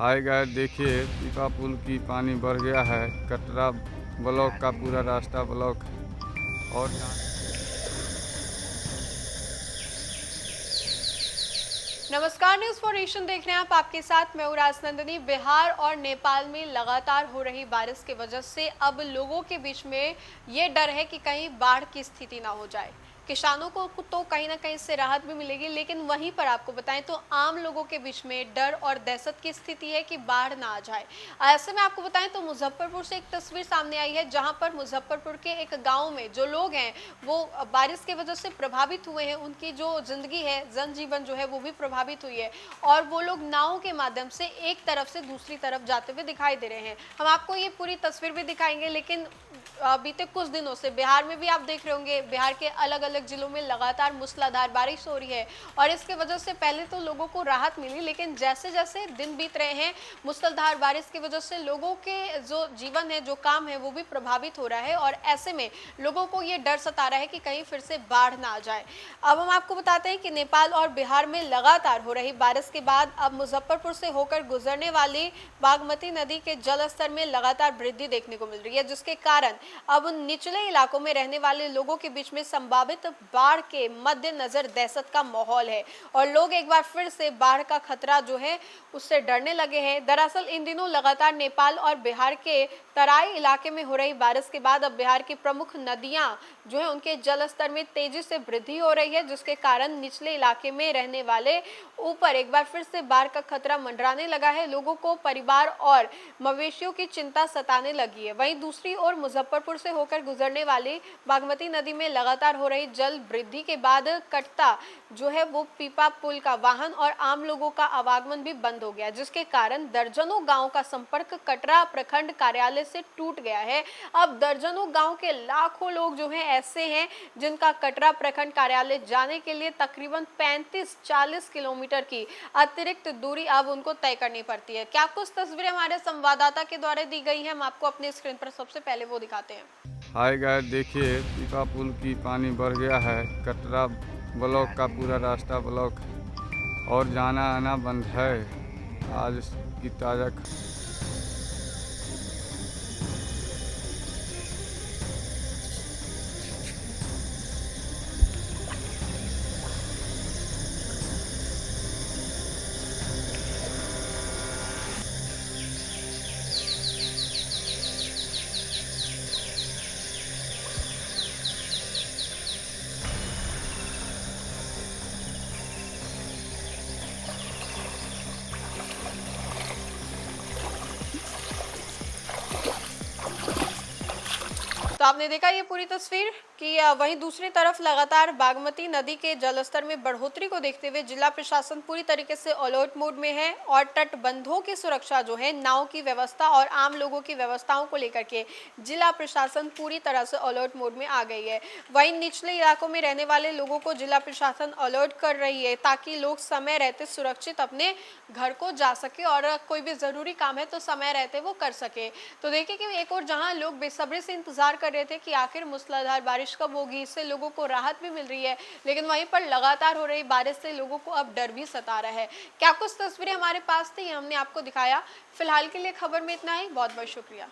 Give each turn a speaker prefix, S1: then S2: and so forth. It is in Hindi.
S1: हाय गाइस, देखिए पीपा पुल की पानी बढ़ गया है। कटरा ब्लॉक का पूरा रास्ता ब्लॉक और
S2: नमस्कार, न्यूज फॉर एशियन देख रहे हैं आप। आपके साथ मैं हूं राजनंदिनी। बिहार और नेपाल में लगातार हो रही बारिश की वजह से अब लोगों के बीच में ये डर है कि कहीं बाढ़ की स्थिति ना हो जाए। किसानों को तो कहीं ना कहीं इससे राहत भी मिलेगी, लेकिन वहीं पर आपको बताएं तो आम लोगों के बीच में डर और दहशत की स्थिति है कि बाढ़ ना आ जाए। ऐसे में आपको बताएं तो मुजफ्फरपुर से एक तस्वीर सामने आई है, जहां पर मुजफ्फरपुर के एक गांव में जो लोग हैं वो बारिश की वजह से प्रभावित हुए हैं। उनकी जो जिंदगी है, जनजीवन जो है वो भी प्रभावित हुई है और वो लोग नाव के माध्यम से एक तरफ से दूसरी तरफ जाते हुए दिखाई दे रहे हैं। हम आपको ये पूरी तस्वीर भी दिखाएंगे, लेकिन बीते कुछ दिनों से बिहार में भी आप देख रहे होंगे, बिहार के अलग अलग जिलों में लगातार मूसलाधार बारिश हो रही है और इसके वजह से पहले तो लोगों को राहत मिली, लेकिन जैसे जैसे दिन बीत रहे हैं मूसलाधार बारिश की वजह से लोगों के जो जीवन है, जो काम है, वो भी प्रभावित हो रहा है और ऐसे में लोगों को ये डर सता रहा है कि कहीं फिर से बाढ़ ना आ जाए। अब हम आपको बताते हैं कि नेपाल और बिहार में लगातार हो रही बारिश के बाद अब मुजफ्फरपुर से होकर गुजरने वाली बागमती नदी के जल स्तर में लगातार वृद्धि देखने को मिल रही है, जिसके कारण अब उन निचले इलाकों में रहने वाले लोगों के बीच में संभावित बाढ़ के मद्देनजर दहशत का माहौल है और लोग एक बार फिर से बाढ़ का खतरा जो है उससे डरने लगे हैं। दरअसल इन दिनों लगातार नेपाल और बिहार के तराई इलाके में हो रही बारिश के बाद अब बिहार की प्रमुख नदियां जो है उनके जल स्तर में तेजी से वृद्धि हो रही है, जिसके कारण निचले इलाके में रहने वाले ऊपर एक बार फिर से बाढ़ का खतरा मंडराने लगा है। लोगों को परिवार और मवेशियों की चिंता सताने लगी है। वहीं दूसरी ओर मुजफ्फरपुर से होकर गुजरने वाली बागमती नदी में लगातार हो रही जल वृद्धि के बाद कटता जो है वो पीपा पुल का वाहन और आम लोगों का आवागमन भी बंद हो गया, जिसके कारण दर्जनों गांव का संपर्क कटरा प्रखंड कार्यालय से टूट गया है। अब दर्जनों गांव के लाखों लोग जो हैं ऐसे हैं जिनका कटरा प्रखंड कार्यालय जाने के लिए तकरीबन 35-40 किलोमीटर की अतिरिक्त दूरी अब उनको तय करनी पड़ती है। क्या कुछ तस्वीरें हमारे संवाददाता के द्वारा दी गई हैं, हम आपको अपने स्क्रीन पर सबसे पहले वो दिखाते हैं।
S1: हाय गाइस, देखिए पीपा पुल की पानी बढ़ गया है। कटरा ब्लॉक का पूरा रास्ता ब्लॉक और जाना आना बंद है। आज की ताज़ा
S2: तो आपने देखा ये पूरी तस्वीर कि वहीं दूसरी तरफ लगातार बागमती नदी के जलस्तर में बढ़ोतरी को देखते हुए जिला प्रशासन पूरी तरीके से अलर्ट मोड में है और तटबंधों की सुरक्षा जो है, नाव की व्यवस्था और आम लोगों की व्यवस्थाओं को लेकर के जिला प्रशासन पूरी तरह से अलर्ट मोड में आ गई है। वहीं निचले इलाकों में रहने वाले लोगों को जिला प्रशासन अलर्ट कर रही है ताकि लोग समय रहते सुरक्षित अपने घर को जा सके और कोई भी जरूरी काम है तो समय रहते वो कर सके। तो देखिए कि एक और जहां लोग बेसब्री से इंतजार कर रहे थे कि आखिर मूसलाधार बारिश कब होगी, इससे लोगों को राहत भी मिल रही है, लेकिन वहीं पर लगातार हो रही बारिश से लोगों को अब डर भी सता रहा है। क्या कुछ तस्वीरें हमारे पास थी, हमने आपको दिखाया। फिलहाल के लिए खबर में इतना ही। बहुत बहुत शुक्रिया।